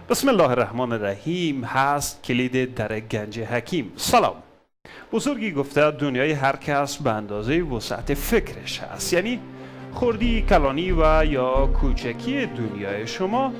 بسم الله الرحمن الرحیم هست کلید در گنج حکیم. سلام. بزرگی گفته دنیای هر کس به اندازه وسعت فکرش هست، یعنی خردی، کلانی و یا کوچکی دنیای شما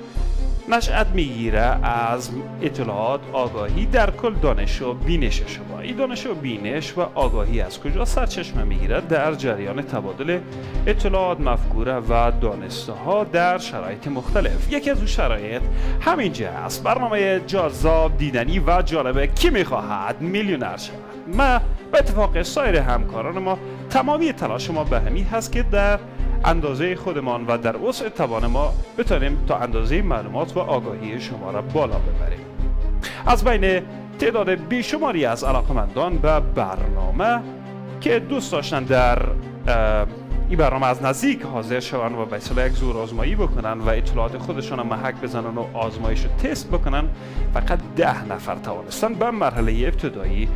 نشأت میگیره از اطلاعات آگاهی در کل دانش و بینش شما. این دانش و بینش و آگاهی از کجا سرچشمه میگیره؟ در جریان تبادل اطلاعات، مفکوره و دانسته ها در شرایط مختلف. یکی از اون شرایط همینجا است. برنامه جذاب، دیدنی و جالبه کی میخواهد میلیونر شود. ما به اتفاق سایر همکاران ما تمامی تلاش ما به همین هست که در اندازه خودمان و در وسع توان ما بتونیم تا اندازه معلومات و آگاهی شما را بالا ببریم. از بین تعداد بیشماری از علاقمندان به برنامه که دوست داشتن در این برنامه از نزدیک حاضر شوند و به اصطلاح یک زور آزمایی بکنن و اطلاعات خودشان را محک بزنن و آزمایش و تست بکنن، فقط 10 نفر توانستن به مرحله ابتدایی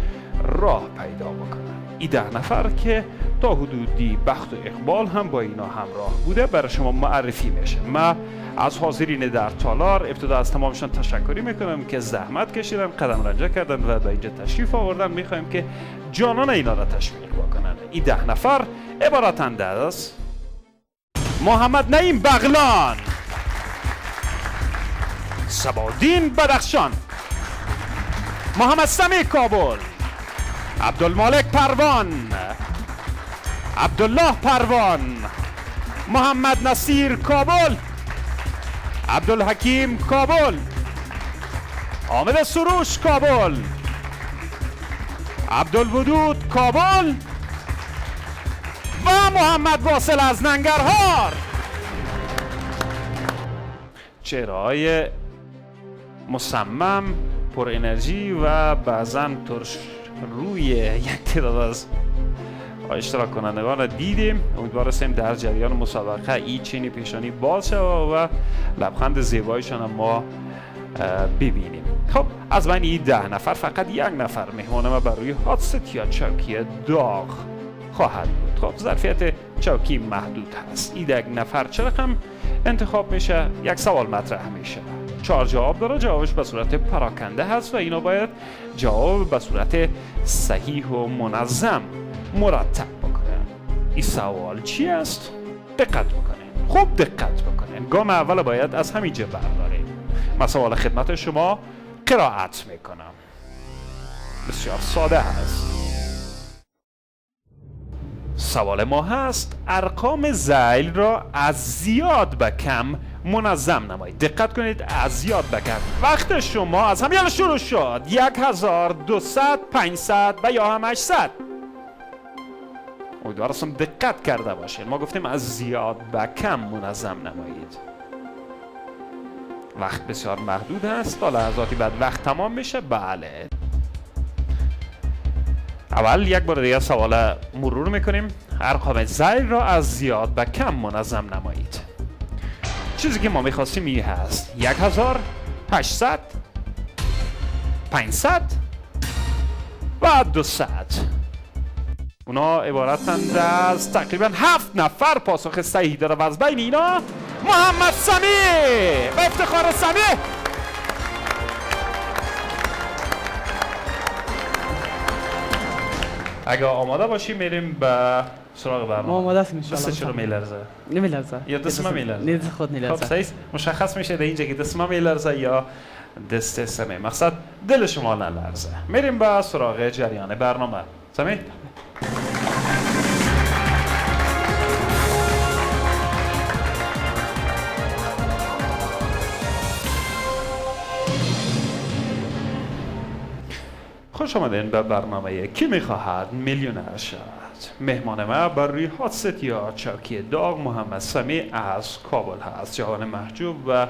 راه پیدا بکنن. این 10 نفر که تا حدودی بخت و اقبال هم با اینا همراه بوده برای شما معرفی میشه. ما از حاضرین در تالار ابتدا از تمامشان تشکری میکنم که زحمت کشیدن، قدم رنجه کردن و به اینجا تشریف آوردن. میخوایم که جانان اینا را تشویق بکنن. این 10 نفر عبارتند از محمد نعیم بغلان، صبادین بدخشان، محمد سمیع کابل، عبدالمالک پروان، عبدالله پروان، محمد نصیر کابل، عبدالحکیم کابل، حامد سروش کابل، عبدالودود کابل و محمد واصل از ننگرهار. چهره‌های مصمم، پر انرژی و بعضاً ترش روی یک تعداد از اشتراک کنندگان را دیدیم. امیدوار هستیم در جریان مسابقه این چینی پیشانی باز شود و لبخند زیبایشان ما ببینیم. خب از بین این 10 نفر فقط 1 نفر مهمان ما بر روی هاتست یا چوکی داغ خواهد بود. خب ظرفیت چوکی محدود هست. این 1 نفر چه رقم انتخاب میشه؟ یک سوال مطرح میشه، 4 جواب داره، جوابش به صورت پراکنده هست و اینا باید جواب به صورت صحیح و منظم مرتب بکنن. این سوال چی است؟ دقت بکنین. خوب دقت بکنین. گام اول باید از همینجا برداریم. من سوال خدمت شما قرائت میکنم. بسیار ساده هست. سوال ما هست ارقام ذیل را از زیاد به کم منظم نمایید. دقت کنید، از زیاد به کم. وقت شما از همین شروع شد. 1200، 500 و یا هم 800. امیدوارم دقت کرده باشید. ما گفتیم از زیاد به کم منظم نمایید. وقت بسیار محدود هست. تا لحظاتی بعد وقت تمام میشه. بله. اول یک بار دیگه سوال مرور میکنیم. ارقام ذیل را از زیاد به کم منظم نمایید. چیزی که ما میخواستیم این هست 1800، 500 و 200. اونا عبارتند از تقریبا 7 نفر پاسخ صحیح داره و از بین اینا محمد سمیع به افتخار سمیع. اگه آماده باشی میریم به سراغ برنامه. ما آماده هستیم ان شاء الله. دست چرا میلرزه؟ نمیلرزه. یا دست ما میلرزه؟ نه خود میلرزه. خب صحیح مشخص میشه در اینجا که دست ما میلرزه یا دست سمیع. مقصد دل شما نلرزه. میریم به سراغ جریان برنامه. سمیع؟ خوش آمدین به برنامه کی میخواهد میلیونر شود. مهمان ما بر روی هاتست یا چوکی داغ محمد سمیع از کابل هست. جوان محجوب و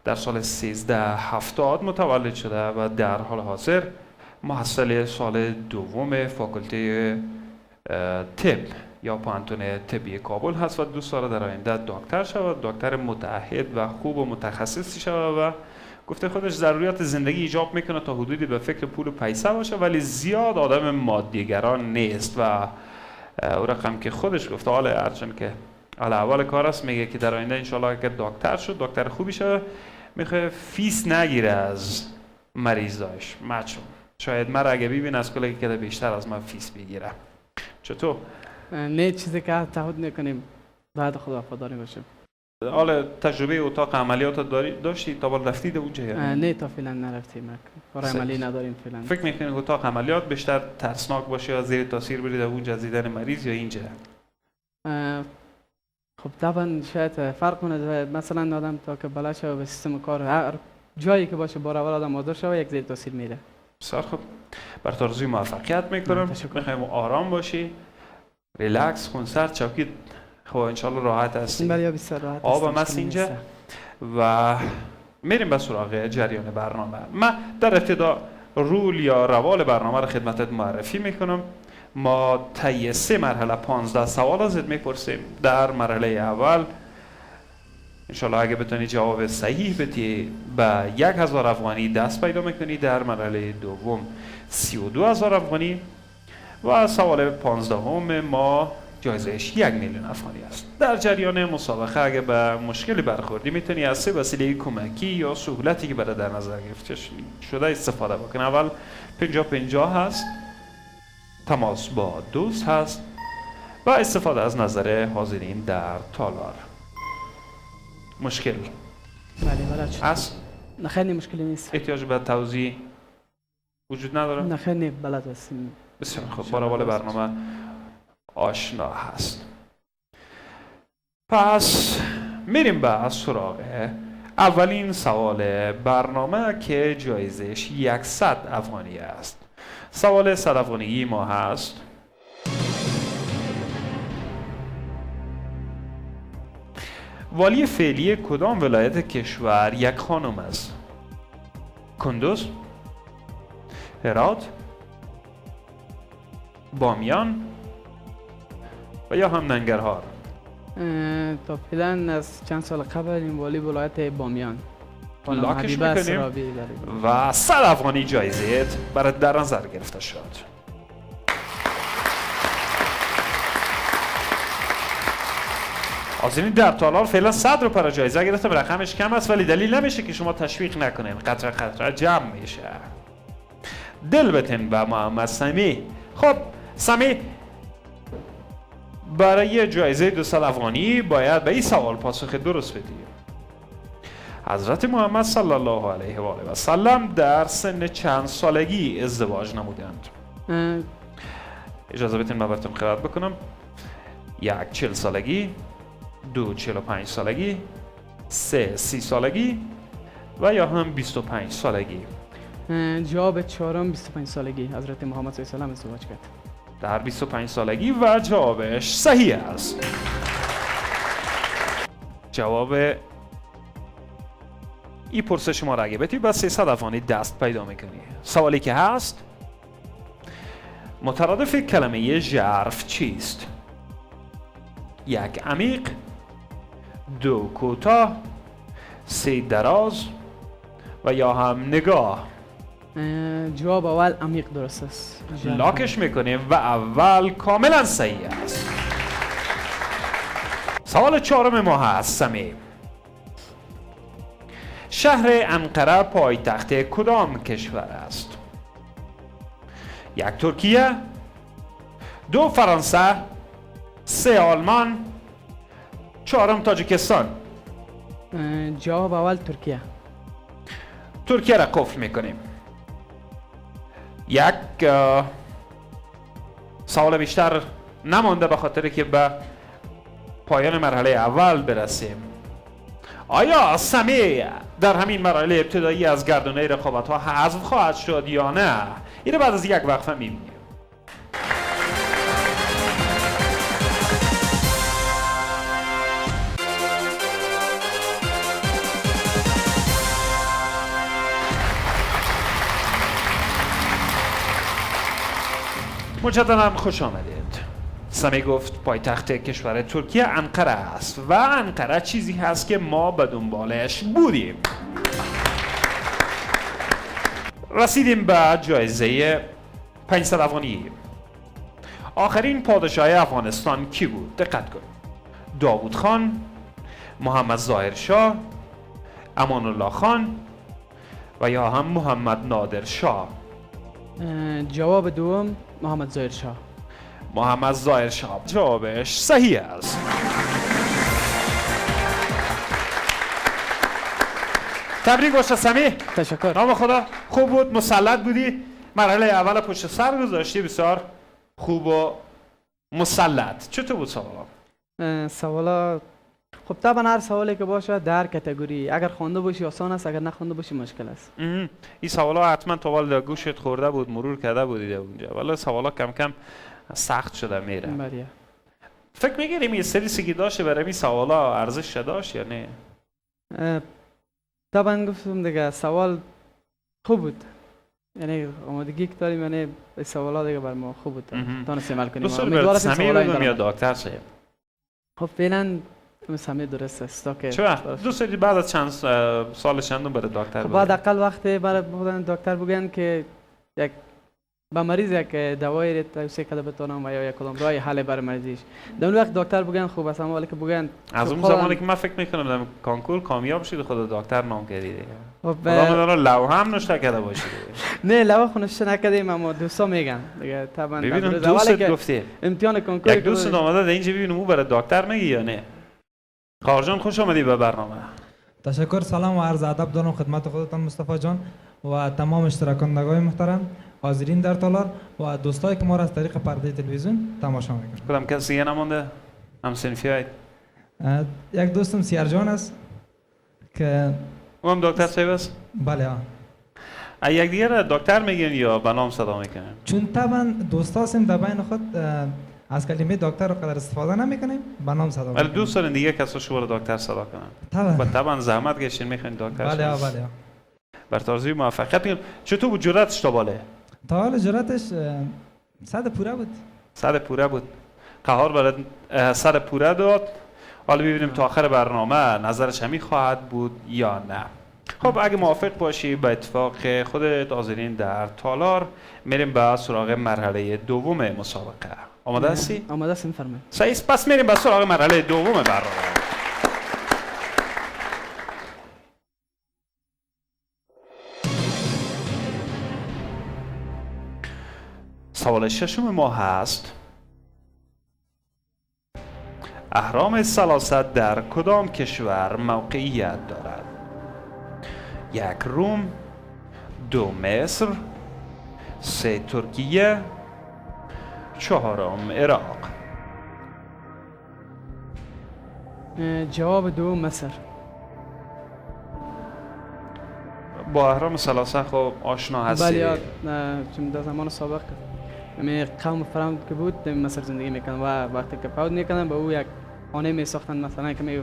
در سال 1370 متولد شده و در حال حاضر محصل سال دوم فاکولته طب یا پانتون طبی کابل هست و دوست داره در آینده دکتر شود، دکتر متعهد و خوب و متخصصی شود و گفته خودش ضروریات زندگی ایجاب میکنه تا حدودی به فکر پول و پیسه باشه ولی زیاد آدم مادیگران نیست و او رقم که خودش گفته حالا هرچند که اول کار است میگه که در آینده انشالله اگر دکتر شد دکتر خوبی شد میخواه فیس نگیره از مریضاش. مچون شاید من اگه ببین از کلی که بیشتر از من فیس بگیرم. چطور؟ نه چیزی که تعهد نکنیم بعد خدا وفاداری باشیم. حالا تجربه اتاق عملیات داشتی تا بالا رفتید اونجا یا نه تا فعلا نرفتیم. کار عملی نداریم فعلا. فکر میکنید اتاق عملیات بیشتر ترسناک باشه یا زیر تاثیر برید اونجا دیدن مریض یا اینجا؟ خب طبعا شاید فرق کنه. مثلا آدم تا که بلد شه به سیستم کار هر جایی که باشه بار اول آدم حاضر شه یک زیر تاثیر میره. بسیار خوب. بر تو آرزوی موفقیت میکنم. میخوایم آرام باشی، ریلکس کن، سر چوکی. خب انشالله راحت هستی. بله بسیار راحت. آب هم هست اینجا و میریم به سراغ جریان برنامه. من در ابتدا رول یا روال برنامه رو خدمتت معرفی میکنم. ما طی 3 مرحله 15 سوال ازت میپرسیم. در مرحله اول انشالله اگه بتونی جواب صحیح بدی به 1000 افغانی دست پیدا میکنی. در مرحله دوم 32000 افغانی و سوال 15 ما جایزهش 1,000,000 افغانی است. در جریان مسابقه اگه به مشکلی برخوردی میتونی از 3 وسیله کمکی یا سهولتی که برای در نظر گرفته شده استفاده بکنی. اول 50-50 هست، تماس با دوست هست و استفاده از نظر حاضرین در تالار. مشکل بله هست؟ نه خیلی مشکلی نیست. احتیاج به توضیح وجود نداره؟ نه خیلی بلد هستیم. بسیار خوب. با روال برنامه آشنا هست. پس میریم به سراغ اولین سوال برنامه که جایزش 100 افغانی است. سوال 100 افغانی ما هست: والی فعلی کدام ولایت کشور یک خانم است؟ کندوز، هرات، بامیان و یا هم ننگرهار؟ تا فعلا از چند سال قبل این والی ولایت بامیان لاکش میکنیم و 100 افغانی جایزهت برای در نظر گرفته شد. حاضرین در تالار فعلا 100 رو برای جایزه گرفتم. رقمش کم است ولی دلیل نمیشه که شما تشویق نکنین. قطره قطره جمع میشه. دل بتن به محمد سمی. خب سمی، برای جایزه 200 افغانی باید به این سوال پاسخ درست بدی. حضرت محمد صلی الله علیه و آله و سلم در سن چند سالگی ازدواج نمودند؟ اجازه بدین من براتون قرائت بکنم. 1 40 سالگی، 2 45 سالگی، 3 30 سالگی و یا هم 25 سالگی. جواب چهارم 25 سالگی حضرت محمد صلی الله علیه و آله ازدواج کرد. در 25 سالگی و جوابش صحیح است. جواب این پرسش ما را اگه بتی با 300 افغانی دست پیدا میکنی. سوالی که هست: مترادف کلمه ژرف چیست؟ 1 عمیق، 2 کوتاه، 3 دراز و یا هم نگاه. جواب اول عمیق درست است. لاکش میکنیم و اول کاملا صحیح است. سوال 4 ما هست سمی. شهر انقره پایتخت کدام کشور است؟ 1 ترکیه، 2 فرانسه، 3 آلمان، 4 تاجیکستان. جواب اول ترکیه. ترکیه را قفل میکنیم. 1 سوال بیشتر نمانده به خاطر که به پایان مرحله اول برسیم. آیا سمی در همین مرحله ابتدایی از گردونه رقابت ها حذف خواهد شد یا نه؟ اینو بعد از یک وقفه میبینیم. مجددا خوش آمدید. سمی گفت پایتخت کشور ترکیه انقره است و انقره چیزی هست که ما به دنبالش بودیم. رسیدیم به جایزه 500 افغانی. آخرین پادشاه افغانستان کی بود؟ دقت کن. داوود خان، محمد ظاهر شاه، امان الله خان و یا هم محمد نادر شاه؟ جواب دوم محمد ظاهر شاه. محمد ظاهر شاه جوابش صحیح است. تبریک باشه سمی. تشکر. نام خدا. خوب بود، مسلط بودی، مرحله اول پشت سر گذاشتی، بسیار خوب و مسلط. چطور بود سوالا؟ سوالا خب طبعا هر سوالی که باشه در کتگوری، اگر خوانده باشی آسان است، اگر نخوانده باشی مشکل است. این سوالا حتما تو والد گوشت خورده بود، مرور کرده بودید اونجا، ولی سوالا کم کم سخت شده میره. بله. فکر می‌کنیم این استرسی که داشته برای این سوالا ارزش داشت یا نه؟ طبعا گفتم دیگه سوال خوب بود، یعنی آمادگی که داریم، یعنی سوالا دیگه بر ما خوب بود، تونستیم حل کنیم. دوست داریم سمی بگم یا دکتر صاحب؟ خب فعلا سمی درست است که چرا دوست دارید بعد از چند سال چندم برای دکتر خب بعد اقل وقتی برای دکتر بگن که یک با مریض یک دوایی توصیه کرده بتونم و یا یک کدام راه حل برای مریضیش، در اون وقت دکتر بگن خوب است، اما ولی که بگن از اون زمانی که من فکر میکنم در کانکور کامیاب شید خود دکتر نام کردید. خب خدا لوح هم نوشته کرده باشید. نه لوح نوشته نکردیم، اما دوستا میگن دیگه. طبعا ببینم دوست گفتی امتحان کنکور یک دوست اومده در اینجا ببینم او برای دکتر میگی یا نه؟ خارجان خوش آمدی به برنامه. تشکر. سلام و عرض ادب دارم خدمت خودتان مصطفی جان و تمام اشتراکندگان محترم، حاضرین در تالار و دوستایی که ما را از طریق پرده تلویزیون تماشا میکنند. کدام کسی دیگه نمونده؟ هم صنفیایید؟ یک دوستم سیار جان است که اون دکتر صاحب است؟ بله ها. یک دیگه را دکتر میگن یا به نام صدا میکنن؟ چون طبعا دوستا هستیم در بین خود از کلمه دکتر رو قدر استفاده نمیکنیم، به نام صدا میکنیم. ولی دوست دارین دیگه کسا شما رو دکتر صدا کنن؟ طبعا زحمت کشین میخواین دکتر. بله ها بله ها. بر ترازوی موفقیت میگن. چطور بود جرأتش تا باله؟ تا حال جرأتش 100 پوره بود. 100 پوره بود. قهار برای 100 پوره داد. حالا ببینیم تا آخر برنامه نظرش همی خواهد بود یا نه. خب اگه موافق باشی به اتفاق خودت حاضرین در تالار میریم به سراغ مرحله دوم مسابقه. آماده هستی؟ آماده هستم فرمایید. صحیح، پس میریم به سراغ مرحله دوم برنامه. سوال ششم ما هست: اهرام ثلاثه در کدام کشور موقعیت دارد؟ 1 روم، 2 مصر، 3 ترکیه، 4 عراق. جواب دوم مصر. با اهرام ثلاثه خب آشنا هستی؟ بله، چون در زمان سابق همه قوم فرعون که بود در مصر زندگی میکنن و وقتی که فوت میکنن به او یک خانه میساختن، مثلا که می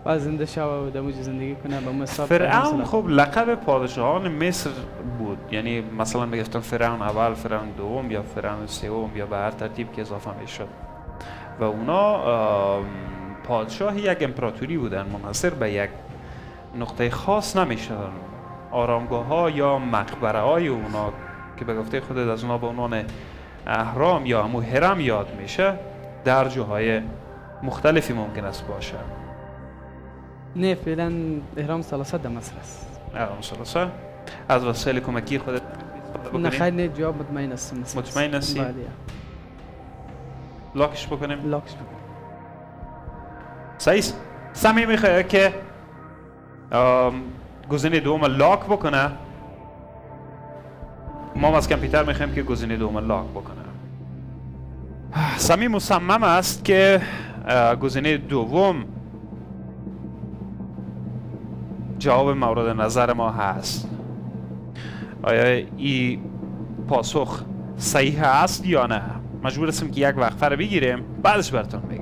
بعد زنده شو و در موج زندگی کنه. به مصر فرعون خب لقب پادشاهان مصر بود، یعنی مثلا میگفتن فرعون اول، فرعون دوم یا فرعون سوم یا به هر ترتیب که اضافه میشد و اونا پادشاه یک امپراتوری بودن، منحصر به یک نقطه خاص نمیشدن. آرامگاه ها یا مقبره های اونا که به گفته خودت از اونا به عنوان اهرام یا همون هرم یاد میشه در جاهای مختلفی ممکن است باشه. نه فعلا اهرام ثلاثه در مصر است. اهرام ثلاثه از وسایل کمکی خودت نه خیلی نه، جواب مطمئن هستم. مطمئن هستی؟ بله. لاکش بکنیم؟ لاکش بکنیم. صحیح. سمی میخواه که گزینه دوم لاک بکنه. ما از کامپیوتر میخوایم که گزینه دوم لاک بکنه. سمی مصمم است که گزینه دوم جواب مورد نظر ما هست. آیا این پاسخ صحیح است یا نه؟ مجبور هستیم که یک وقفه رو بگیریم، بعدش براتون میگم.